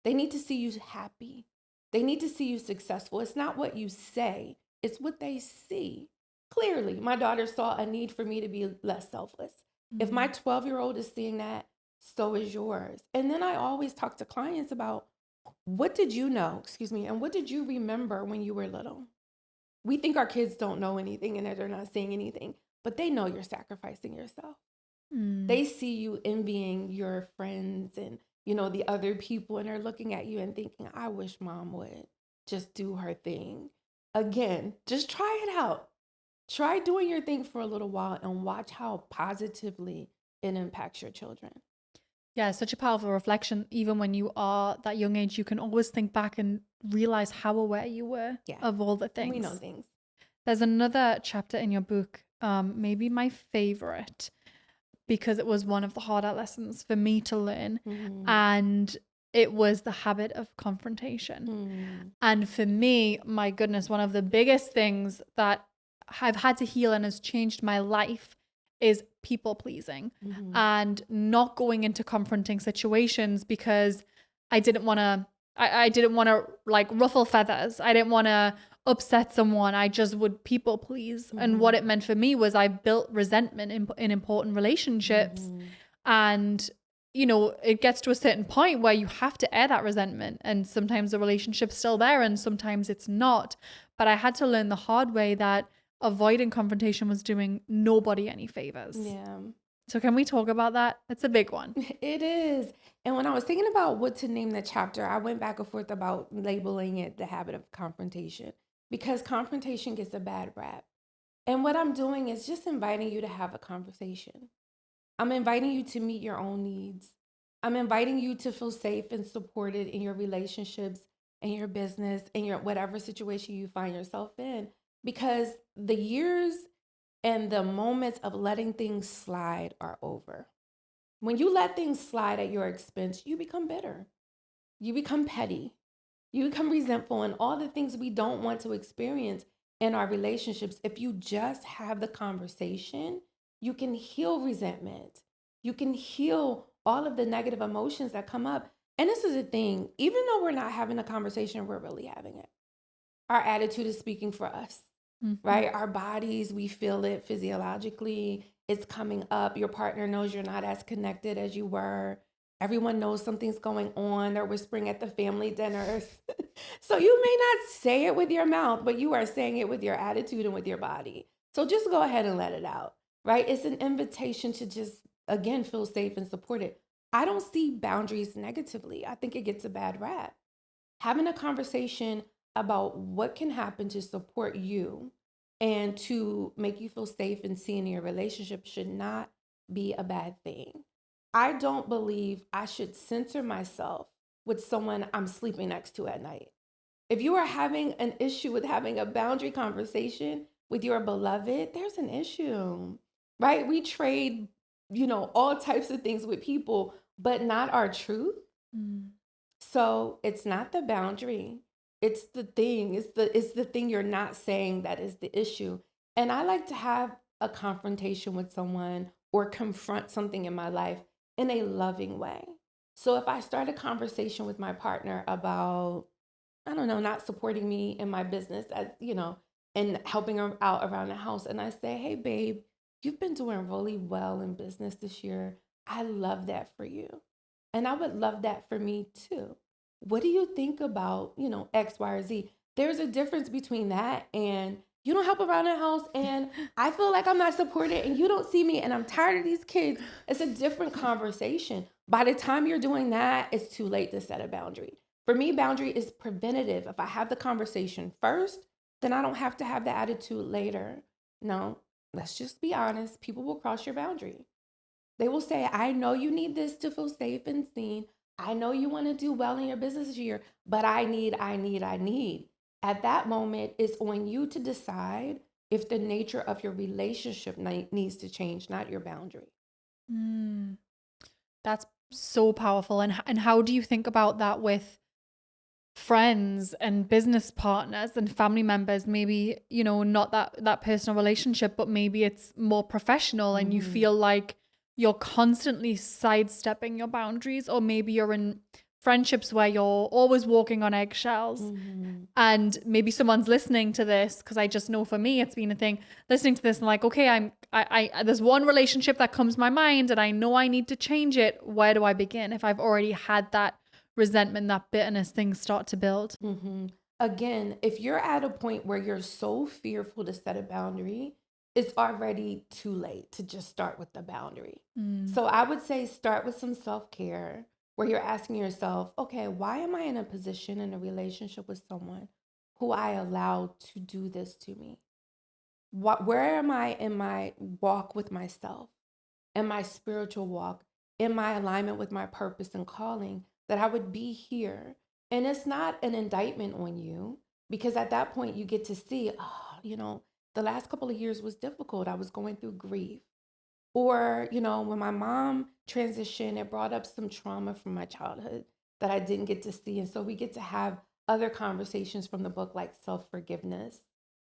They need to see you happy. They need to see you successful. It's not what you say, it's what they see. Clearly, my daughter saw a need for me to be less selfless. If my 12-year-old is seeing that, so is yours. And then I always talk to clients about, what did you know, and what did you remember when you were little? We think our kids don't know anything and that they're not saying anything, but they know you're sacrificing yourself. They see you envying your friends and, you know, the other people, and they're looking at you and thinking, I wish mom would just do her thing. Again, just try it out. Try doing your thing for a little while and watch how positively it impacts your children. Yeah, such a powerful reflection. Even when you are that young age, you can always think back and realize how aware you were of all the things. We know things. There's another chapter in your book, maybe my favorite, because it was one of the harder lessons for me to learn. And it was the habit of confrontation. And for me, my goodness, one of the biggest things that I've had to heal and has changed my life is people pleasing and not going into confronting situations because I didn't want to, I didn't want to like ruffle feathers. I didn't want to upset someone. I just would people please. And what it meant for me was I built resentment in important relationships. And, you know, it gets to a certain point where you have to air that resentment. And sometimes the relationship's still there and sometimes it's not. But I had to learn the hard way that avoiding confrontation was doing nobody any favors. Yeah. So can we talk about that? It's a big one. It is. And when I was thinking about what to name the chapter, I went back and forth about labeling it the habit of confrontation, because confrontation gets a bad rap. And what I'm doing is just inviting you to have a conversation. I'm inviting you to meet your own needs. I'm inviting you to feel safe and supported in your relationships, in your business, in your whatever situation you find yourself in, because the years and the moments of letting things slide are over. When you let things slide at your expense, you become bitter. You become petty. You become resentful, and all the things we don't want to experience in our relationships. If you just have the conversation, you can heal resentment. You can heal all of the negative emotions that come up. And this is the thing, even though we're not having a conversation, we're really having it. Our attitude is speaking for us, right? Our bodies, we feel it physiologically. It's coming up. Your partner knows you're not as connected as you were. Everyone knows something's going on. They're whispering at the family dinners. So you may not say it with your mouth, but you are saying it with your attitude and with your body. So just go ahead and let it out, right? It's an invitation to just, again, feel safe and supported. I don't see boundaries negatively. I think it gets a bad rap. Having a conversation about what can happen to support you and to make you feel safe and seen in your relationship should not be a bad thing. I don't believe I should censor myself with someone I'm sleeping next to at night. If you are having an issue with having a boundary conversation with your beloved, there's an issue, right? We trade, all types of things with people, but not our truth. So it's not the boundary. It's the thing. It's the thing you're not saying that is the issue. And I like to have a confrontation with someone or confront something in my life in a loving way. So if I start a conversation with my partner about, I don't know, not supporting me in my business, and helping her out around the house, and I say, "Hey, babe, you've been doing really well in business this year. I love that for you. And I would love that for me too. What do you think about, X, Y, or Z?" There's a difference between that and you don't help around the house and I feel like I'm not supported and you don't see me and I'm tired of these kids. It's a different conversation. By the time you're doing that, it's too late to set a boundary. For me, boundary is preventative. If I have the conversation first, then I don't have to have the attitude later. No, let's just be honest. People will cross your boundary. They will say, "I know you need this to feel safe and seen. I know you want to do well in your business this year, but I need. At that moment, it's on you to decide if the nature of your relationship needs to change, not your boundary. That's so powerful. And how do you think about that with friends and business partners and family members? Maybe, not that personal relationship, but maybe it's more professional and you feel like you're constantly sidestepping your boundaries, or maybe you're in friendships where you're always walking on eggshells. And maybe someone's listening to this, because I just know for me it's been a thing, listening to this and like, okay, I there's one relationship that comes to my mind and I know I need to change it. Where do I begin if I've already had that resentment, that bitterness, things start to build? Again, if you're at a point where you're so fearful to set a boundary, it's already too late to just start with the boundary. So I would say start with some self-care where you're asking yourself, okay, why am I in a position in a relationship with someone who I allowed to do this to me? Where am I in my walk with myself, in my spiritual walk, in my alignment with my purpose and calling, that I would be here? And it's not an indictment on you, because at that point you get to see, the last couple of years was difficult. I was going through grief. Or, when my mom transitioned, it brought up some trauma from my childhood that I didn't get to see. And so we get to have other conversations from the book, like self-forgiveness.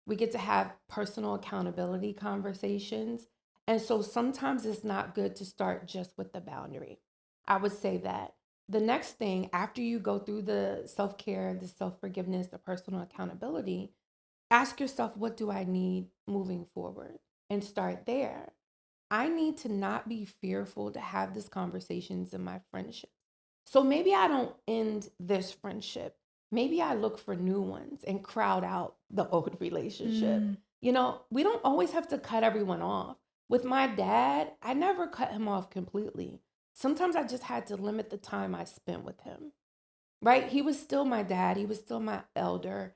We get to have personal accountability conversations. And so sometimes it's not good to start just with the boundary. I would say that. The next thing, after you go through the self care, the self forgiveness, the personal accountability, ask yourself, what do I need moving forward? And start there. I need to not be fearful to have these conversations in my friendship. So maybe I don't end this friendship. Maybe I look for new ones and crowd out the old relationship. Mm. We don't always have to cut everyone off. With my dad, I never cut him off completely. Sometimes I just had to limit the time I spent with him, right? He was still my dad, he was still my elder,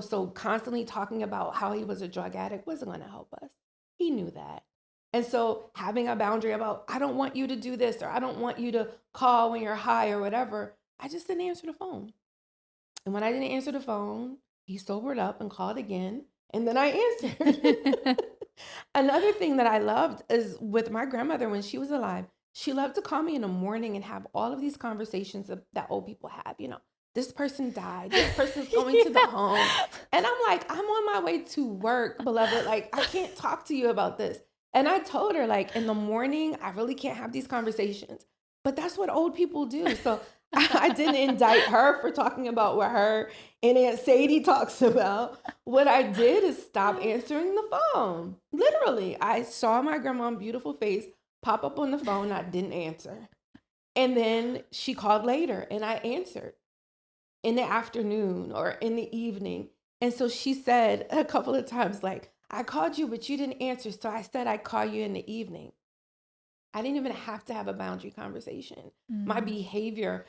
so constantly talking about how he was a drug addict wasn't going to help us. He knew that. And so having a boundary about, I don't want you to do this, or I don't want you to call when you're high or whatever, I just didn't answer the phone. And when I didn't answer the phone, he sobered up and called again. And then I answered. Another thing that I loved is with my grandmother when she was alive, she loved to call me in the morning and have all of these conversations that old people have. This person died, this person's going to the home. And I'm like, I'm on my way to work, beloved. Like, I can't talk to you about this. And I told her, like, in the morning, I really can't have these conversations. But that's what old people do. So I didn't indict her for talking about what her and Aunt Sadie talks about. What I did is stop answering the phone. Literally, I saw my grandma's beautiful face pop up on the phone. I didn't answer. And then she called later and I answered in the afternoon or in the evening. And so she said a couple of times, like, I called you, but you didn't answer. So I said I'd call you in the evening. I didn't even have to have a boundary conversation. My behavior,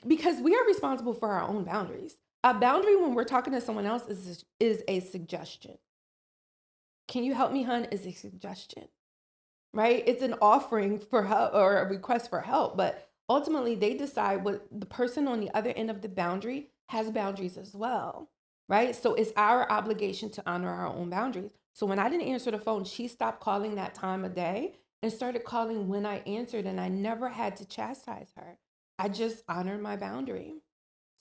because we are responsible for our own boundaries. A boundary when we're talking to someone else is a suggestion. Can you help me, hun? Is a suggestion, right? It's an offering for help or a request for help, but ultimately they decide what the person on the other end of the boundary has boundaries as well, right? So it's our obligation to honor our own boundaries. So when I didn't answer the phone, she stopped calling that time of day and started calling when I answered, and I never had to chastise her. I just honored my boundary.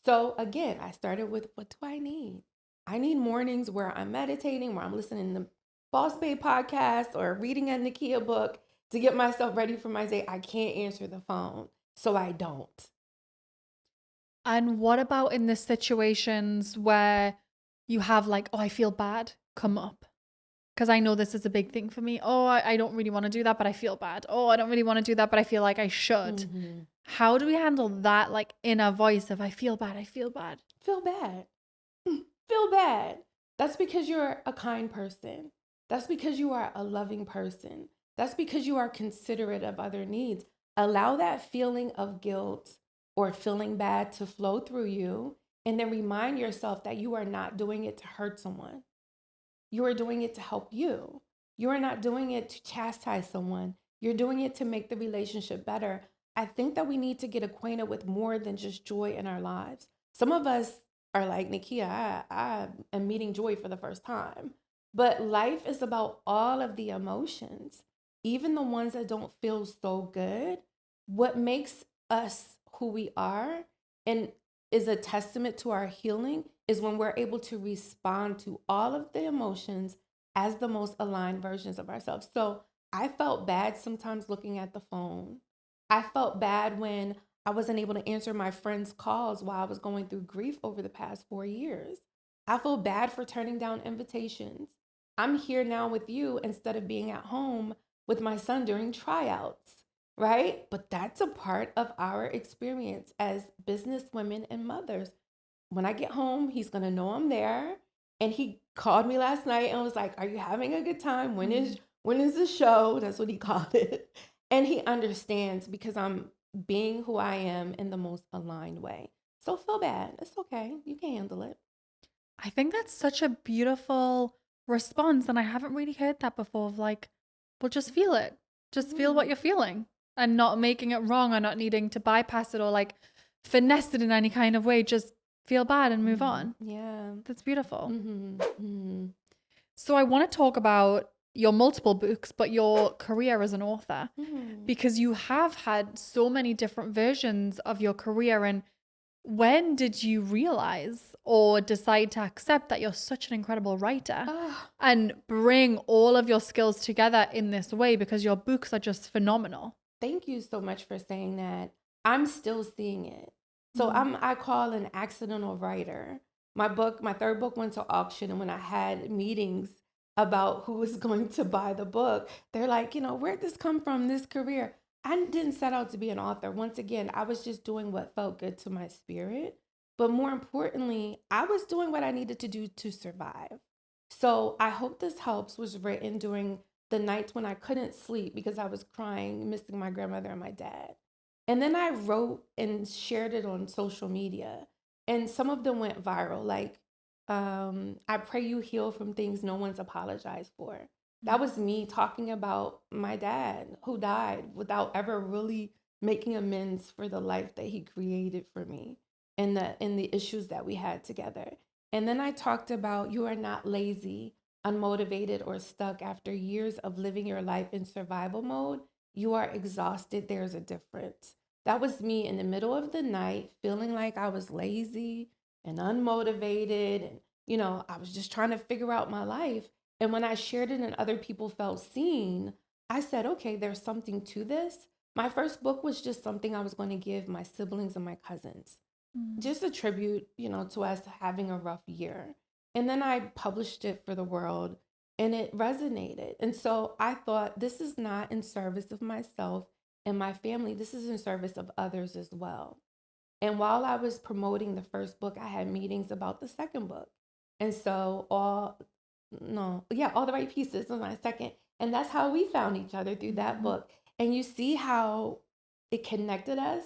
So again, I started with, what do I need? I need mornings where I'm meditating, where I'm listening to Boss Babe podcast or reading a Nakeia book to get myself ready for my day. I can't answer the phone, so I don't. And what about in the situations where you have like, oh, I feel bad come up? Because I know this is a big thing for me. Oh, I don't really want to do that, but I feel bad. Oh, I don't really want to do that, but I feel like I should. Mm-hmm. How do we handle that, like, inner voice of I feel bad, I feel bad? Feel bad. Feel bad. That's because you're a kind person. That's because you are a loving person. That's because you are considerate of other needs. Allow that feeling of guilt or feeling bad to flow through you, and then remind yourself that you are not doing it to hurt someone. You are doing it to help you. You are not doing it to chastise someone. You're doing it to make the relationship better. I think that we need to get acquainted with more than just joy in our lives. Some of us are like, Nakeia, I am meeting joy for the first time. But life is about all of the emotions, even the ones that don't feel so good. What makes us who we are and is a testament to our healing is when we're able to respond to all of the emotions as the most aligned versions of ourselves. So I felt bad sometimes looking at the phone. I felt bad when I wasn't able to answer my friends' calls while I was going through grief over the past 4 years. I feel bad for turning down invitations. I'm here now with you instead of being at home with my son during tryouts, right? But that's a part of our experience as business women and mothers. When I get home, he's going to know I'm there. And he called me last night and was like, "Are you having a good time? When is the show?" That's what he called it. And he understands because I'm being who I am in the most aligned way. So feel bad. It's okay. You can handle it. I think that's such a beautiful response. And I haven't really heard that before of like, well, just feel it. Just feel what you're feeling and not making it wrong or not needing to bypass it or like finesse it in any kind of way. Just feel bad and move on. Yeah. That's beautiful. Mm-hmm. Mm-hmm. So I want to talk about your multiple books, but your career as an author, Mm-hmm. because you have had so many different versions of your career. And when did you realize or decide to accept that you're such an incredible writer Ah, and bring all of your skills together in this way? Because your books are just phenomenal. thank you so much for saying that. I'm still seeing it. So Mm. I call an accidental writer. My third book went to auction, and when I had meetings about who was going to buy the book, they're like, where'd this come from, this career? I didn't set out to be an author. Once again, I was just doing what felt good to my spirit. But more importantly, I was doing what I needed to do to survive. So I hope this helps was written during the nights when I couldn't sleep because I was crying, missing my grandmother and my dad. And then I wrote and shared it on social media. And some of them went viral, like, I pray you heal from things no one's apologized for. That was me talking about my dad who died without ever really making amends for the life that he created for me and the issues that we had together. And then I talked about you are not lazy, unmotivated, or stuck after years of living your life in survival mode. You are exhausted. There's a difference. That was me in the middle of the night, feeling like I was lazy and unmotivated. And, I was just trying to figure out my life. And when I shared it and other people felt seen, I said, okay, there's something to this. My first book was just something I was going to give my siblings and my cousins, Mm. just a tribute, to us having a rough year. And then I published it for the world and it resonated. And so I thought, this is not in service of myself and my family, this is in service of others as well. And while I was promoting the first book, I had meetings about the second book. And so all the right pieces on my second. And that's how we found each other through that Mhm. book. And you see how it connected us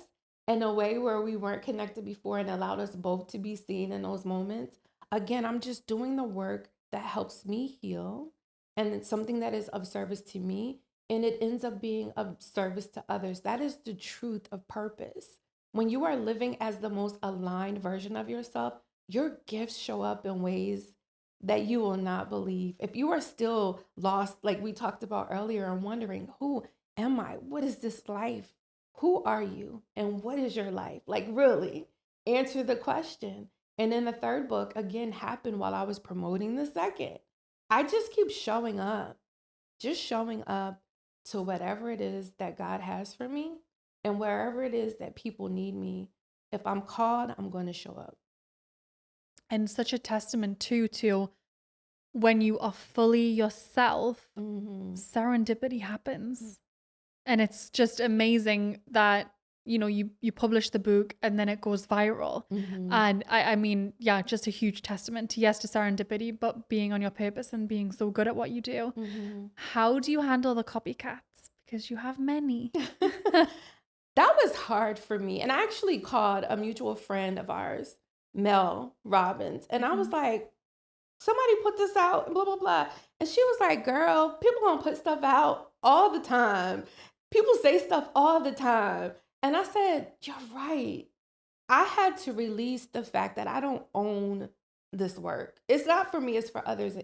in a way where we weren't connected before and allowed us both to be seen in those moments. Again, I'm just doing the work that helps me heal and it's something that is of service to me. And it ends up being of service to others. That is the truth of purpose. When you are living as the most aligned version of yourself, your gifts show up in ways that you will not believe. If you are still lost, like we talked about earlier, and wondering, who am I? What is this life? Who are you? And what is your life? Like, really, answer the question. And then the third book, again, happened while I was promoting the second. I just keep showing up to whatever it is that God has for me and wherever it is that people need me. If I'm called, I'm going to show up. And such a testament too to when you are fully yourself, Mm-hmm. serendipity happens. And it's just amazing that, you publish the book and then it goes viral. Mm-hmm. And I mean, yeah, just a huge testament to, yes, to serendipity, but being on your purpose and being so good at what you do. Mm-hmm. How do you handle the copycats? Because you have many. That was hard for me. And I actually called a mutual friend of ours, Mel Robbins, and I was Mhm. like, somebody put this out and blah, blah, blah. And she was like, girl, people don't put stuff out all the time. People say stuff all the time. And I said, you're right. I had to release the fact that I don't own this work. It's not for me, it's for others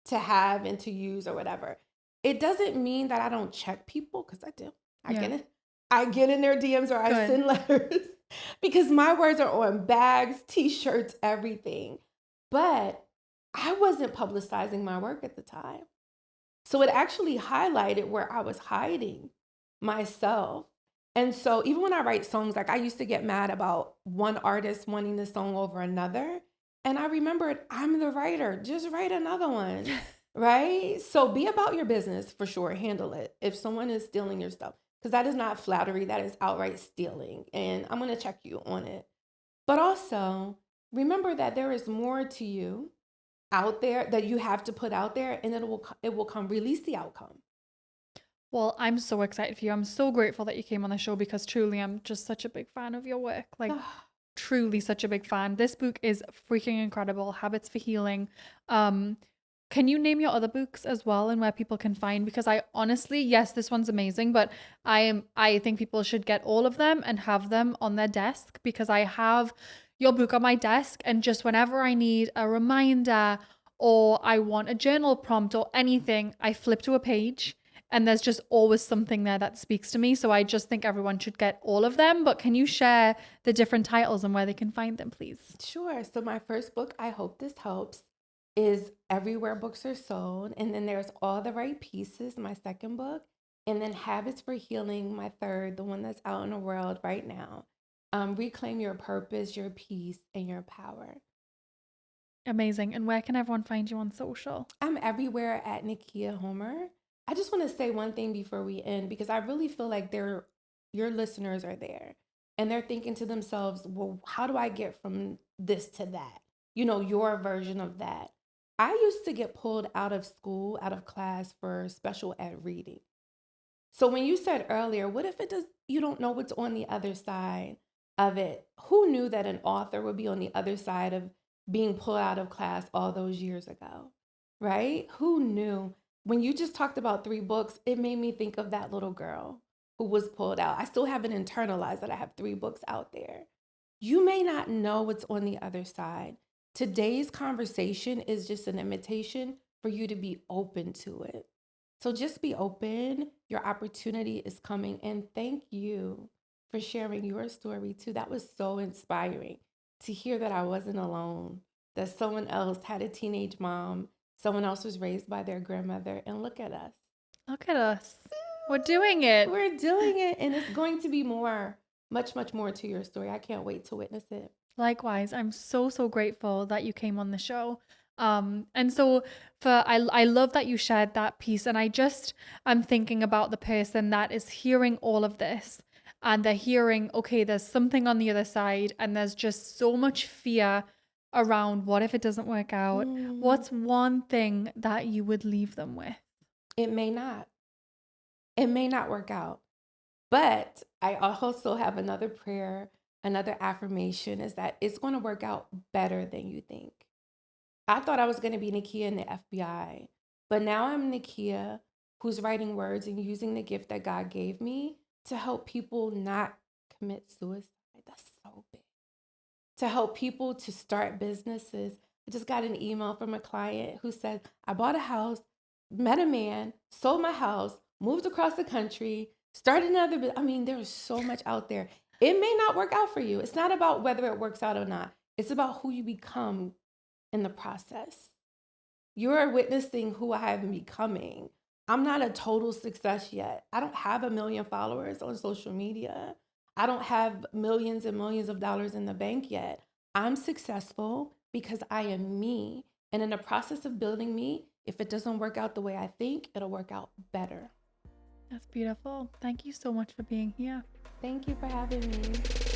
to have and to use or whatever. It doesn't mean that I don't check people because I do. I Yeah. get it. I get in their DMs or I Good. send letters because my words are on bags, t-shirts, everything. But I wasn't publicizing my work at the time. So it actually highlighted where I was hiding myself. And so even when I write songs, like I used to get mad about one artist wanting the song over another. And I remembered I'm the writer, just write another one, right? So be about your business for sure, handle it. If someone is stealing your stuff, because that is not flattery, that is outright stealing. And I'm going to check you on it. But also remember that there is more to you out there that you have to put out there and it will come release the outcome. Well, I'm so excited for you. I'm so grateful that you came on the show because truly I'm just such a big fan of your work. Like, truly such a big fan. This book is freaking incredible. Habits for Healing. Can you name your other books as well and where people can find? Because I honestly, yes, this one's amazing, but I think people should get all of them and have them on their desk because I have your book on my desk and just whenever I need a reminder or I want a journal prompt or anything, I flip to a page And there's just always something there that speaks to me. So I just think everyone should get all of them. But can you share the different titles and where they can find them, please? Sure. So my first book, I Hope This Helps, is Everywhere Books Are Sold. And then there's All the Right Pieces, my second book. And then Habits for Healing, my third, the one that's out in the world right now. Reclaim Your Purpose, Your Peace, and Your Power. Amazing. And where can everyone find you on social? I'm everywhere at Nakeia Homer. I just want to say one thing before we end, because I really feel like your listeners are there and they're thinking to themselves, well, how do I get from this to that? Your version of that. I used to get pulled out of school, out of class for special ed reading. So when you said earlier, what if you don't know what's on the other side of it? Who knew that an author would be on the other side of being pulled out of class all those years ago, right? Who knew? When you just talked about 3 books, it made me think of that little girl who was pulled out. I still haven't internalized that I have 3 books out there. You may not know what's on the other side. Today's conversation is just an invitation for you to be open to it. So just be open. Your opportunity is coming. And thank you for sharing your story too. That was so inspiring to hear that I wasn't alone, that someone else had a teenage mom, someone else was raised by their grandmother. And look at us. Look at us. We're doing it. We're doing it. And it's going to be much, much more to your story. I can't wait to witness it. Likewise, I'm so, so grateful that you came on the show. And so I love that you shared that piece. And I'm thinking about the person that is hearing all of this and they're hearing, okay, there's something on the other side. And there's just so much fear around what if it doesn't work out? What's one thing that you would leave them with? It may not. It may not work out. But I also have another prayer, another affirmation is that it's going to work out better than you think. I thought I was going to be Nakeia in the FBI, but now I'm Nakeia who's writing words and using the gift that God gave me to help people not commit suicide. That's so big. To help people to start businesses. I just got an email from a client who said, I bought a house, met a man, sold my house, moved across the country, started another business. I mean, there's so much out there. It may not work out for you. It's not about whether it works out or not. It's about who you become in the process. You're witnessing who I am becoming. I'm not a total success yet. I don't have 1 million followers on social media. I don't have millions and millions of dollars in the bank yet. I'm successful because I am me. And in the process of building me, if it doesn't work out the way I think, it'll work out better. That's beautiful. Thank you so much for being here. Thank you for having me.